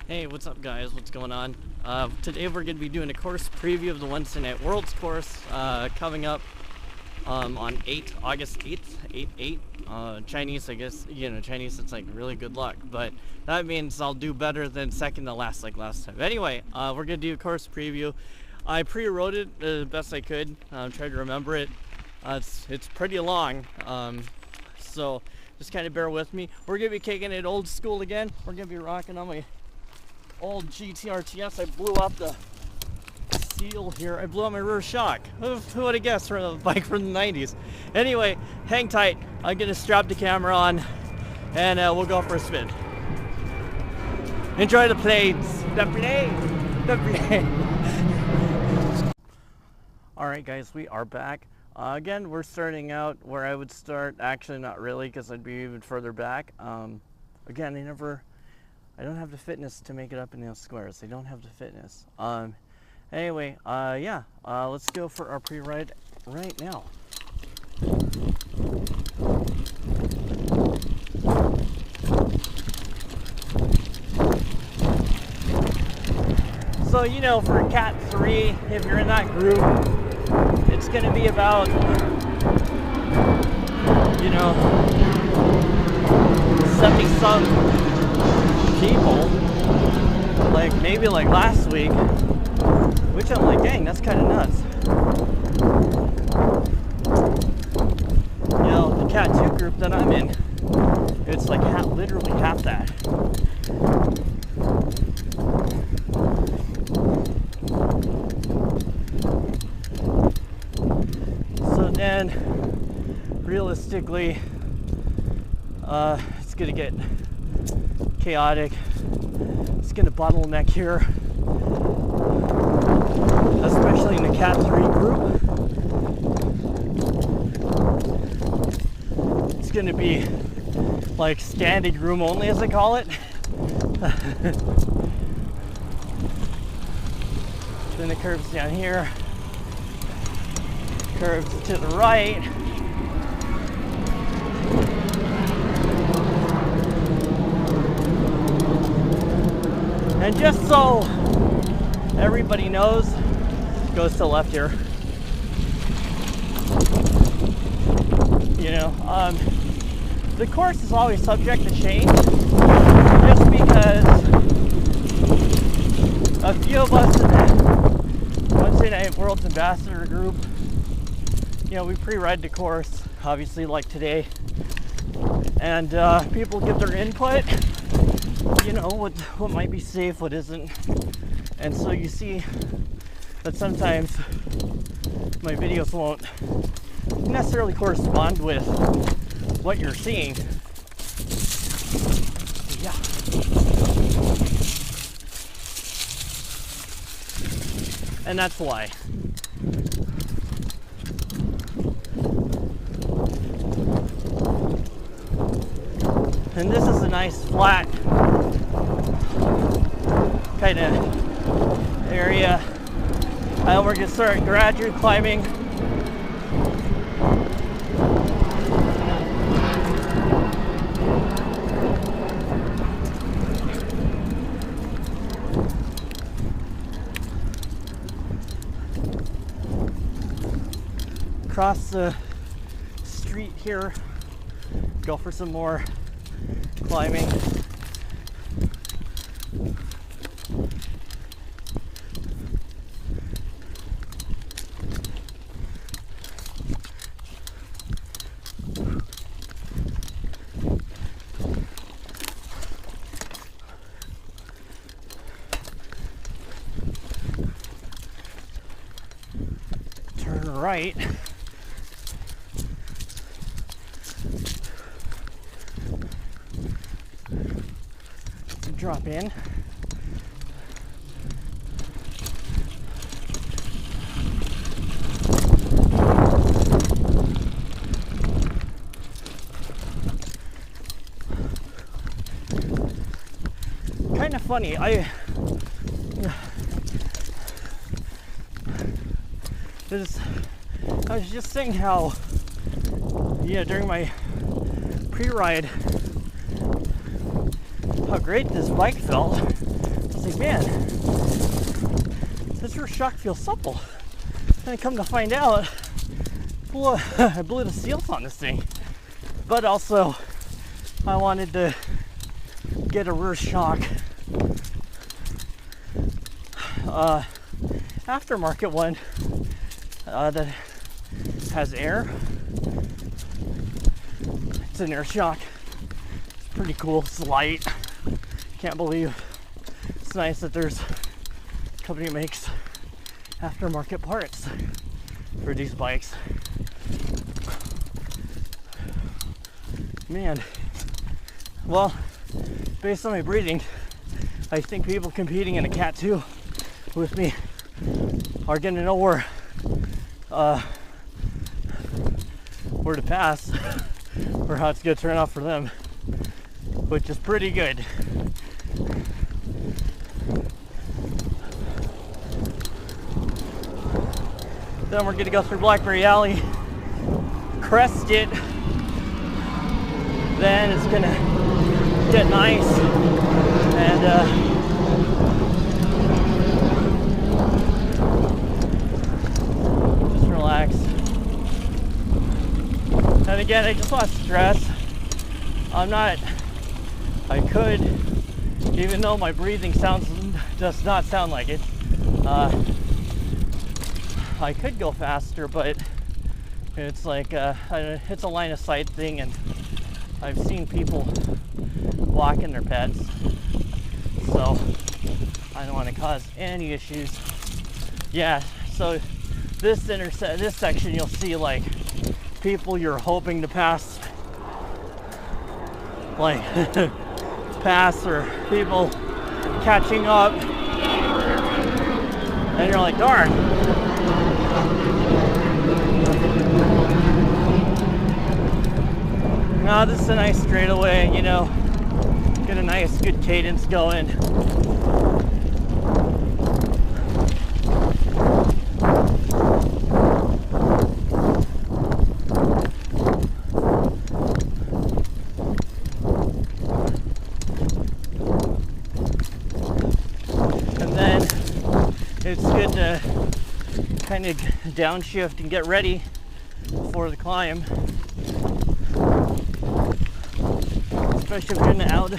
Hey, what's up guys? What's going on? Today we're going to be doing a course preview of the Wednesday Night Worlds course coming up on August 8th, 8/8. Chinese, I guess, Chinese, it's like really good luck, but that means I'll do better than second to last like last time. Anyway, we're going to do a course preview. I pre-wrote it the best I could, tried to remember it. It's pretty long, so just kind of bear with me. We're going to be kicking it old school again. We're going to be rocking on my old GTRTS. I blew up the seal here. I blew up my rear shock. Who would have guessed for a bike from the 90s? Anyway, hang tight. I'm going to strap the camera on and we'll go for a spin. Enjoy the planes. The plane. Alright guys, we are back. Again, we're starting out where I would start. Actually, not really, because I'd be even further back. Again, I don't have the fitness to make it up in those squares. I don't have the fitness. Anyway, yeah, let's go for our pre-ride right now. So, for Cat 3, if you're in that group, it's going to be about, 70-some people, maybe like last week, which I'm like, dang, that's kind of nuts. The Cat 2 group that I'm in, it's like literally half that. So then, realistically, it's gonna get chaotic. It's gonna bottleneck here, especially in the Cat 3 group. It's gonna be like standing room only, as I call it. Then the curves down here, curves to the right. And just so everybody knows, it goes to the left here. The course is always subject to change, just because a few of us in the Wednesday Night Worlds Ambassador group, we pre-ride the course, obviously, like today, and people give their input. What might be safe, what isn't. And so you see that sometimes my videos won't necessarily correspond with what you're seeing. Yeah. And that's why. And this is a nice flat kind of area. We're going to start gradually climbing. Across the street here, go for some more climbing. Turn right. Drop in. Kind of funny. I was just saying how, during my pre-ride, how great this bike felt. like, man, this rear shock feels supple. And I come to find out, I blew the seals on this thing. But also, I wanted to get a rear shock aftermarket one that has air. It's an air shock. It's pretty cool. It's light. Can't believe it's nice that there's a company that makes aftermarket parts for these bikes. Man, well, based on my breathing, I think people competing in a Cat 2 with me are gonna know where to pass or how it's gonna turn out for them, which is pretty good. Then we're gonna go through Blackberry Alley, crest it, then it's gonna get nice and just relax. And again, I just want to stress, I could, even though my breathing does not sound like it, I could go faster, but it's like it's a line of sight thing, and I've seen people walking their pets, so I don't want to cause any issues. Yeah, so this section you'll see like people you're hoping to pass, like pass, or people catching up, and you're like, darn. Now this is a nice straightaway, you know, get a nice good cadence going. And then it's good to kind of downshift and get ready for the climb. Especially if you're in the out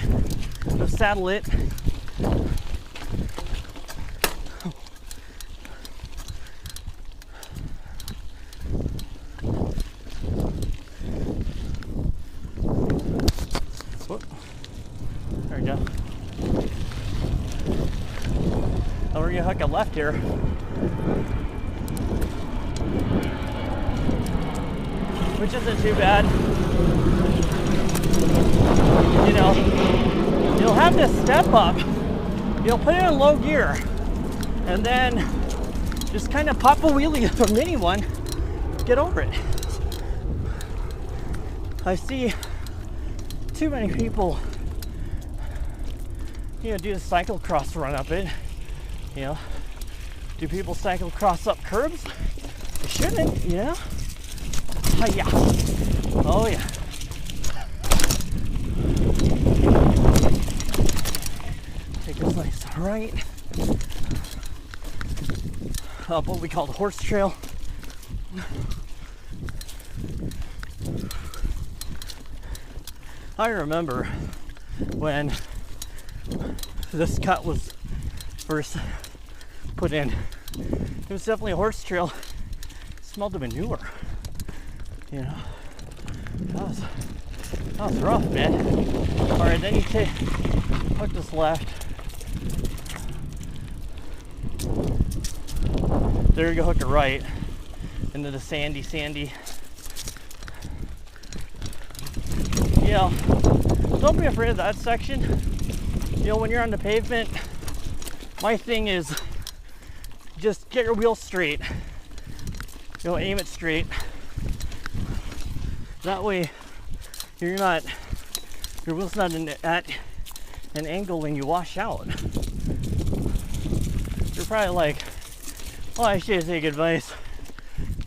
of saddle it. Whoop. There we go. Now we're gonna hook a left here. Which isn't too bad. You know, you'll have this step up, you'll put it in low gear, and then just kind of pop a wheelie, a mini one, get over it. I see too many people, you know, do the cyclocross run up it. You know, do people cyclocross up curbs? They shouldn't, you know? Hi-ya. Oh yeah. Take this nice right up what we call the horse trail. I remember when this cut was first put in, it was definitely a horse trail. It smelled of manure, you know. That was rough, man. All right, then you hook this left. There you go, hook it right into the sandy. You know, don't be afraid of that section. You know, when you're on the pavement, my thing is just get your wheel straight. You know, aim it straight. That way, your wheel's not at an angle when you wash out. You're probably like, well, I should take advice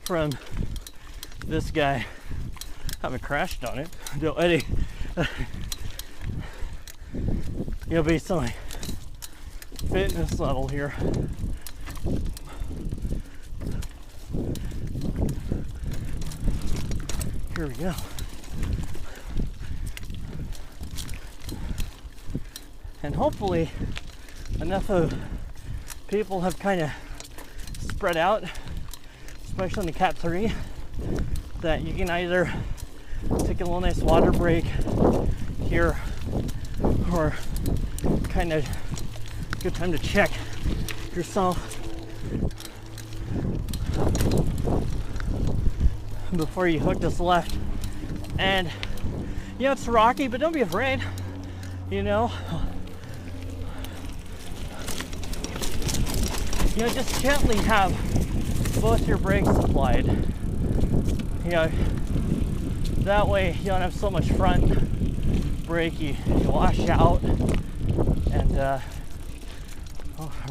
from this guy. I haven't crashed on it. No, Eddie. You know, based on fitness level here. Here we go. And hopefully enough of people have kind of spread out, especially on the Cat 3, that you can either take a little nice water break here, or kind of good time to check yourself before you hook this left. And you know, it's rocky, but don't be afraid, you know. You know, just gently have both your brakes applied. You know, that way you don't have so much front brake you wash out, and a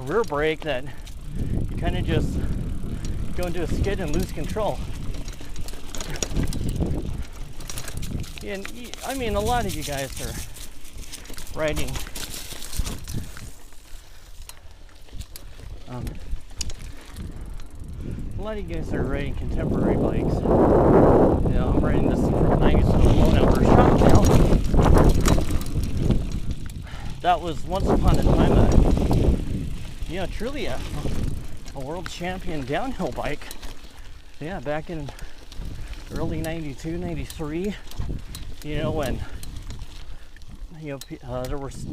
rear brake that you kind of just go into a skid and lose control. And I mean, a lot of you guys are riding a lot of you guys are riding contemporary bikes. You know, I'm riding this from 90s to a low number shop now. That was once upon a time you know, truly a world champion downhill bike. Yeah, back in early 92, 93, you know, when, you know, it was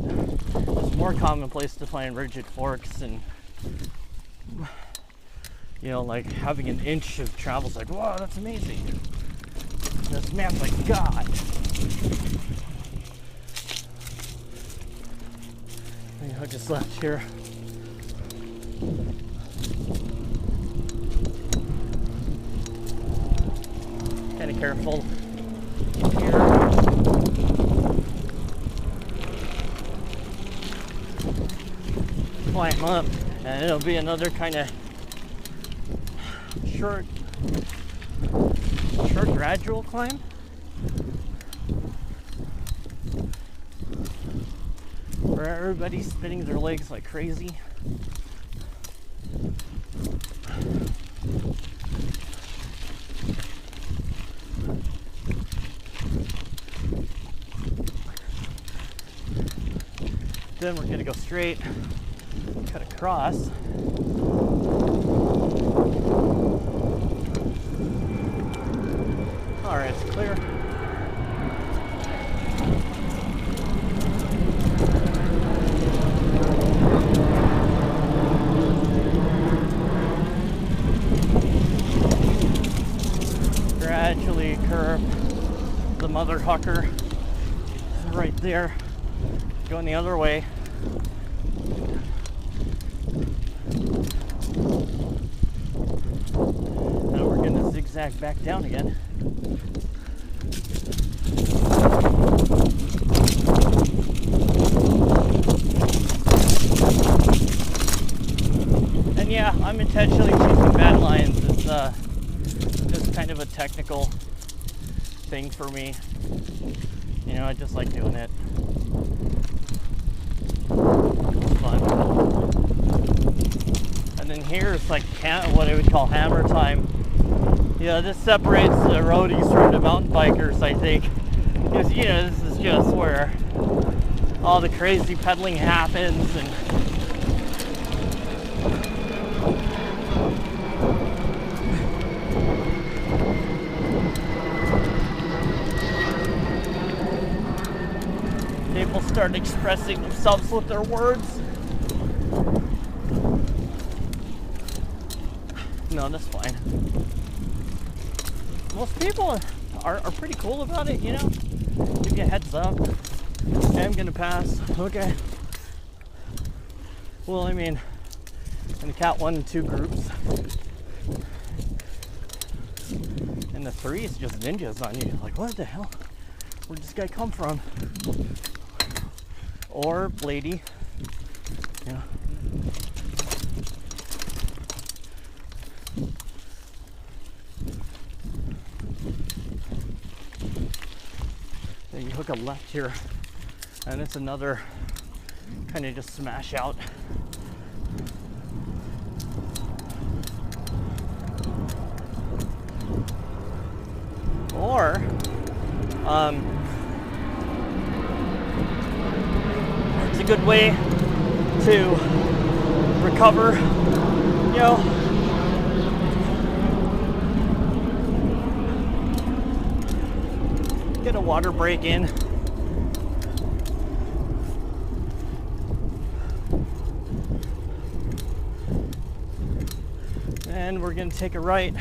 more commonplace to find rigid forks, and, you know, like having an inch of travel's like, wow, that's amazing. This man's like God. You know, just left here. Kind of careful here. Climb up, and it'll be another kind of short gradual climb. Where everybody's spinning their legs like crazy. Then we're gonna go straight, cut across. All right, it's clear. Gradually curve the mother hucker right there. Going the other way. Now we're going to zigzag back down again. And yeah, I'm intentionally choosing bad lines. It's just kind of a technical thing for me. You know, I just like doing it. Fun. And then here it's like what I would call hammer time. Yeah, this separates the roadies from the mountain bikers, I think. Because, you know, this is just where all the crazy pedaling happens, and people start expressing themselves with their words. No, that's fine. Most people are pretty cool about it, you know? Give you a heads up. Okay, I'm gonna pass. Okay. Well, I mean, in the Cat 1 and 2 groups. And the 3 is just ninjas on you. Like, what the hell? Where'd this guy come from? Or lady. You know. Then you hook a left here, and it's another kind of just smash out. Or it's a good way to recover, you know, get a water break in. And we're gonna take a right.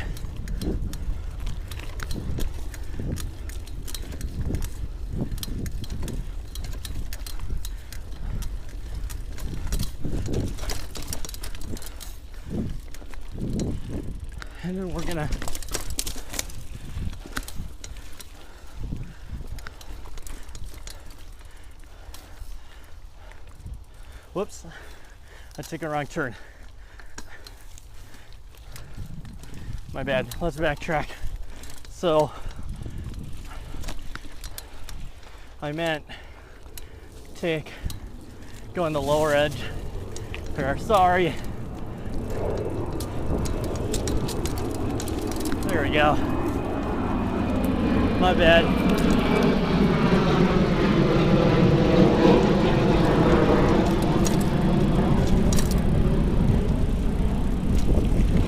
And then we're gonna whoops, I took a wrong turn. My bad. Let's backtrack. So I meant go on the lower edge. Sorry. There we go. My bad.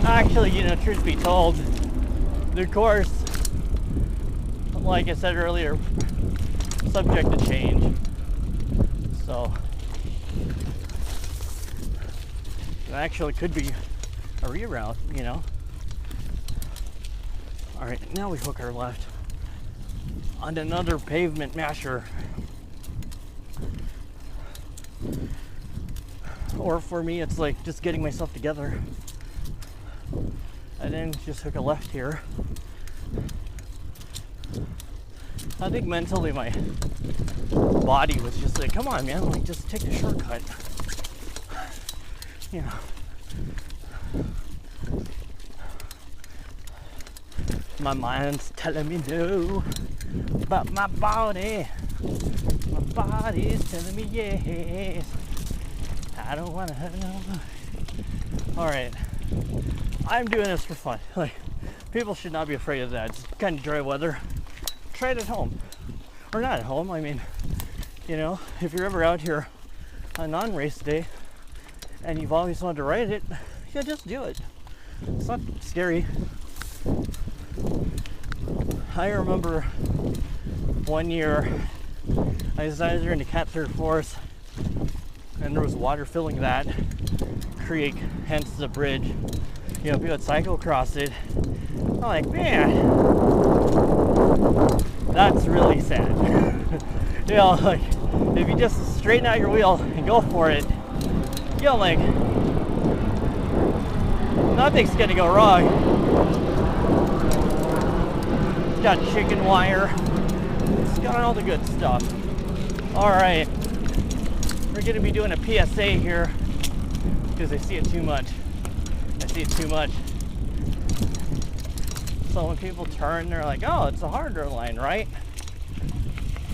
Actually, you know, truth be told, the course, like I said earlier, subject to change. So it actually could be a reroute, you know. All right, now we hook our left on another pavement masher. Or for me, it's like just getting myself together. And then just hook a left here. I think mentally my body was just like, come on, man, like just take the shortcut. You know. My mind's telling me no, but my body's telling me yes. I don't want to have no. All right, I'm doing this for fun. Like, people should not be afraid of that. It's kind of dry weather. Try it at home, or not at home. I mean, you know, if you're ever out here on non-race day and you've always wanted to ride it, yeah, just do it. It's not scary. I remember one year I was either in the Cat 3 Forest and there was water filling that creek, hence the bridge. You know, people would cycle across it. I'm like, man, that's really sad. You know, like, if you just straighten out your wheel and go for it, you know, like, nothing's gonna go wrong. It's got chicken wire. It's got all the good stuff. All right, we're gonna be doing a PSA here because I see it too much. I see it too much. So when people turn, they're like, oh, it's a harder line, right?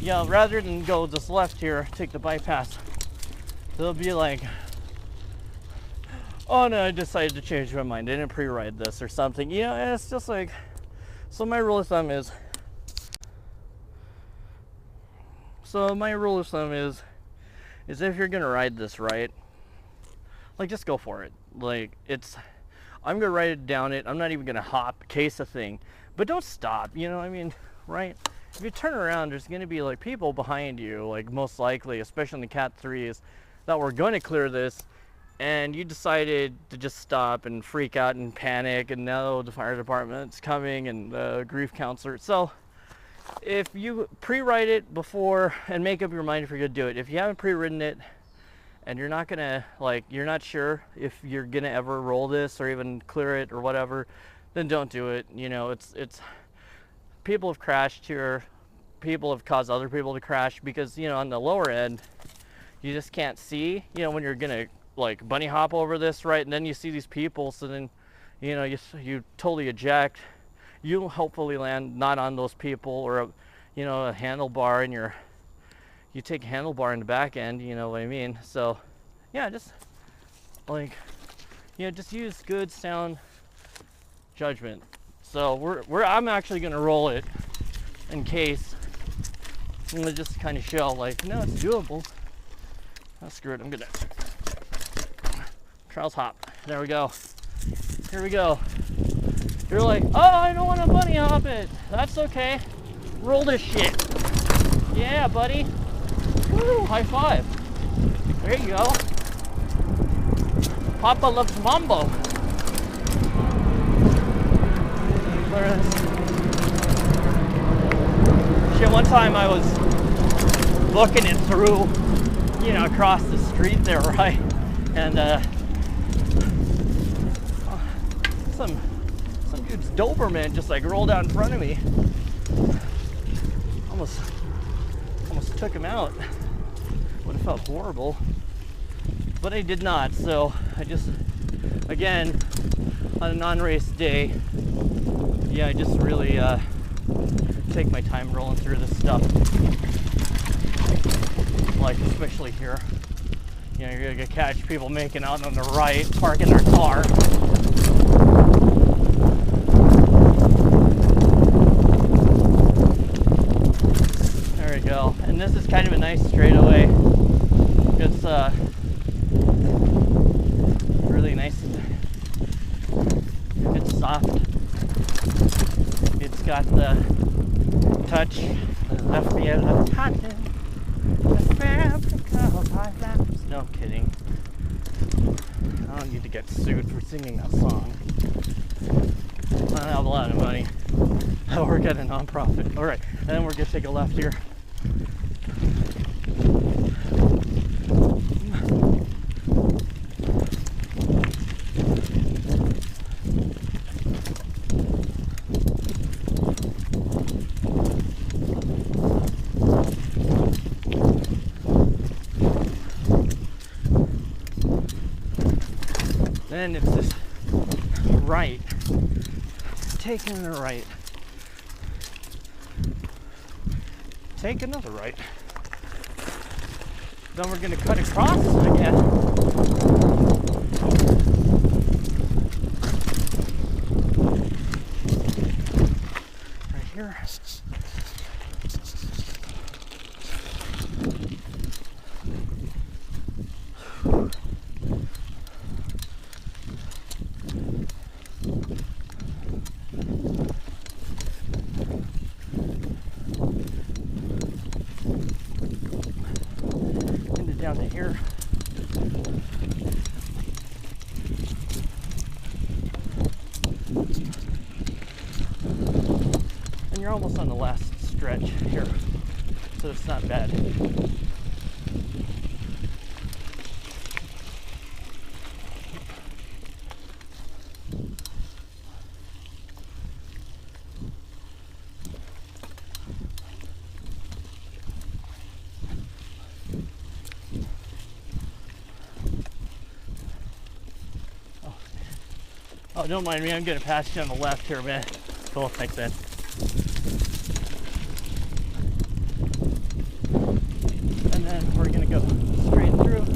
Yeah, rather than go just left here, take the bypass, they'll be like, oh no, I decided to change my mind. I didn't pre-ride this or something. You know, and it's just like, so my rule of thumb is, if you're gonna ride this right, like, just go for it. Like, I'm gonna ride it down it. I'm not even gonna hop, case a thing, but don't stop. You know what I mean, right? If you turn around, there's gonna be like people behind you, like most likely, especially in the Cat 3s, that were gonna clear this, and you decided to just stop and freak out and panic, and now the fire department's coming and the grief counselor. So if you pre-ride it before and make up your mind if you're gonna do it, if you haven't pre-ridden it and you're not gonna, like, you're not sure if you're gonna ever roll this or even clear it or whatever, then don't do it. You know, it's people have crashed here, people have caused other people to crash because, you know, on the lower end you just can't see, you know, when you're gonna like bunny hop over this, right? And then you see these people, so then, you know, you totally eject. You'll hopefully land not on those people or a, you know, a handlebar, and you take a handlebar in the back end, you know what I mean? So yeah, just like, yeah, just use good sound judgment. So I'm actually gonna roll it in case. I'm gonna just kind of show like, no, it's doable. Oh, screw it, I'm gonna trials hop. There we go. Here we go. You're like, oh, I don't want to bunny hop it. That's okay. Roll this shit. Yeah, buddy. Woo, high five. There you go. Papa loves mambo. Shit, one time I was looking it through, you know, across the street there, right? And some dude's Doberman just like rolled out in front of me. Almost took him out. Would have felt horrible, but I did not. So I just, again, on a non-race day, yeah, I just really take my time rolling through this stuff. Like especially here, you know, you're gonna catch people making out on the right, parking their car. There we go. And this is kind of a nice straightaway. It's really nice and it's soft. It's got the touch, the left field of cotton. No, I'm kidding. I don't need to get sued for singing that song. I don't have a lot of money. I work at a non-profit. All right, and then we're gonna take a left here. Then it's this right, taking the right, take another right. Then we're gonna cut across again. Right here. Down to here. And you're almost on the last stretch here, so it's not bad. Oh, don't mind me, I'm gonna pass you on the left here, man. Cool, thanks, man. And then we're gonna go straight through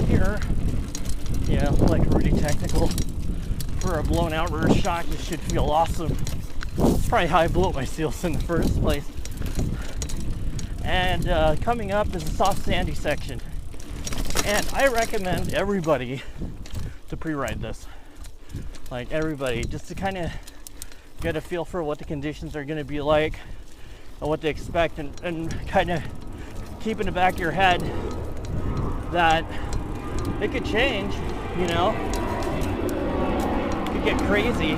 here. Yeah, like really technical. For a blown out rear shock, this should feel awesome. It's probably how I blew up my seals in the first place. And coming up is a soft sandy section. And I recommend everybody to pre-ride this. Like everybody, just to kind of get a feel for what the conditions are going to be like and what to expect, and kind of keep in the back of your head that it could change, you know, it could get crazy.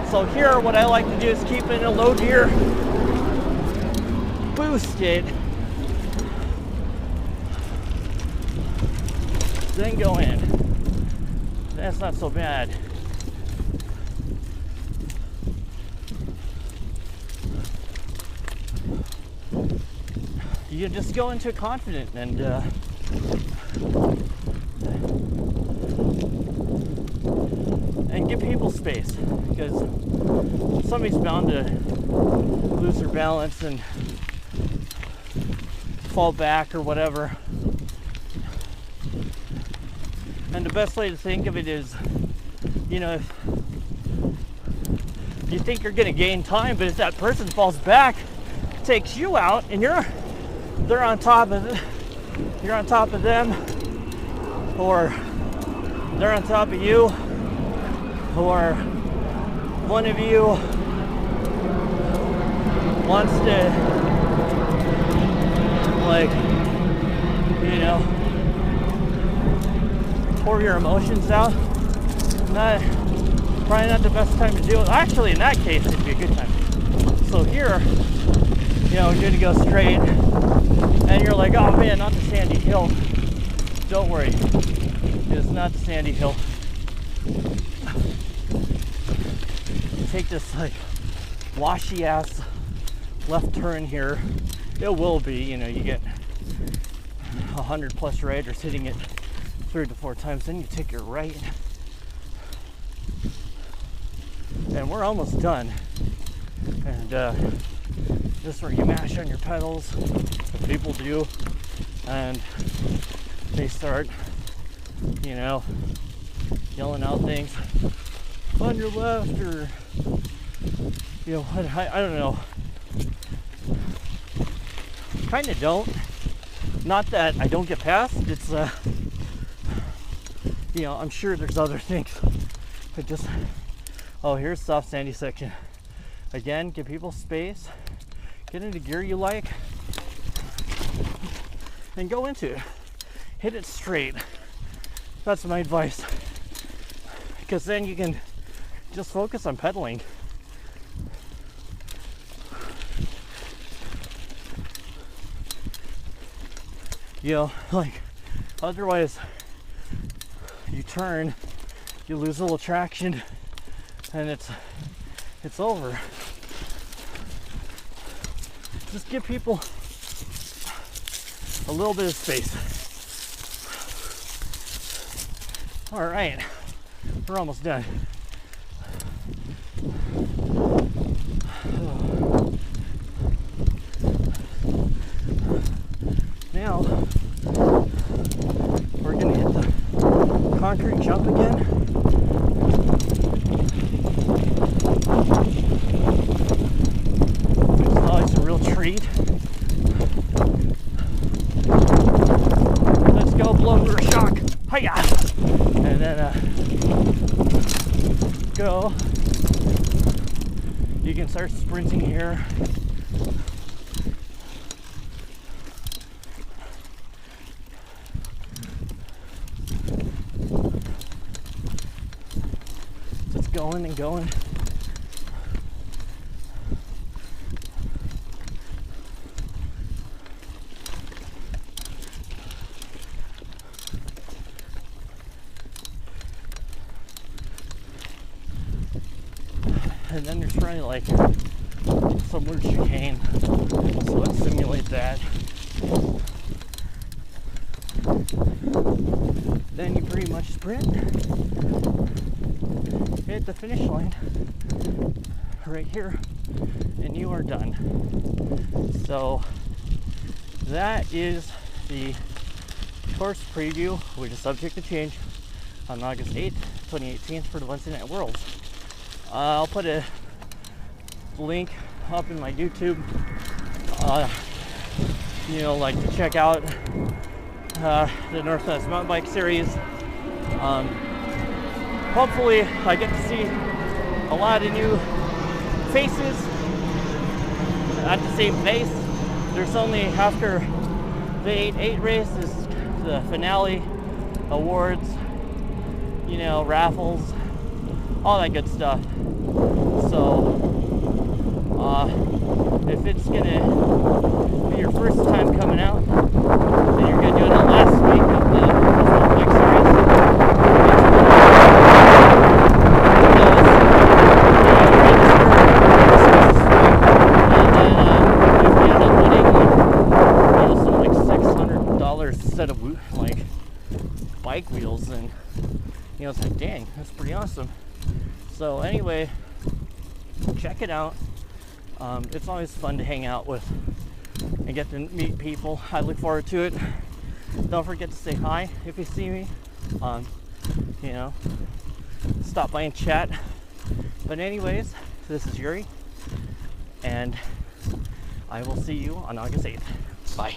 So here, what I like to do is keep it in a low gear, boost it, then go in. That's not so bad. You just go into it confident and give people space, because somebody's bound to lose their balance and fall back or whatever. And the best way to think of it is, you know, you think you're gonna gain time, but if that person falls back, takes you out, and they're on top of it, you're on top of them, or they're on top of you, or one of you wants to, like, you know, pour your emotions out. Probably not the best time to do it. Actually, in that case, it'd be a good time. So here, you know, you're gonna go straight, and you're like, oh man, not the sandy hill. Don't worry, it's not the sandy hill. You take this like washy ass left turn here. It will be, you know, you get 100 plus riders hitting it 3 to 4 times. Then you take your right, and we're almost done. And this is where you mash on your pedals. The people do, and they start, you know, yelling out things on your left, or you know, I don't know. Kind of don't. Not that I don't get past. It's you know, I'm sure there's other things. But just, oh, here's soft sandy section. Again, give people space. Get into gear you like, and go into it. Hit it straight. That's my advice. Because then you can just focus on pedaling. You know, like, otherwise you turn, you lose a little traction, and it's over. Just give people a little bit of space. All right, we're almost done. Now we're gonna hit the concrete jump again. It's always a real treat. Let's go, blow or shock. Hiya! And then go. You can start sprinting here. Just going and going. And then there's probably like some weird chicane, so let's simulate that. Then you pretty much sprint, hit the finish line right here, and you are done. So that is the course preview, which is subject to change, on August 8th, 2018 for the Wednesday Night Worlds. I'll put a link up in my YouTube, you know, like to check out the Northwest Mountain Bike Series. Hopefully I get to see a lot of new faces at the same pace. There's only, after the 8-8 race, is the finale, awards, you know, raffles, all that good stuff. So if it's gonna be your first time coming out, then you're gonna do it the last week of the Bike Series. And then if you end up winning some like $600 set of like bike wheels, then you know, it's like, dang, that's pretty awesome. So anyway, check it out. It's always fun to hang out with and get to meet people. I look forward to it. Don't forget to say hi if you see me. You know, stop by and chat. But anyways, This is Yuri, and I will see you on August 8th. Bye.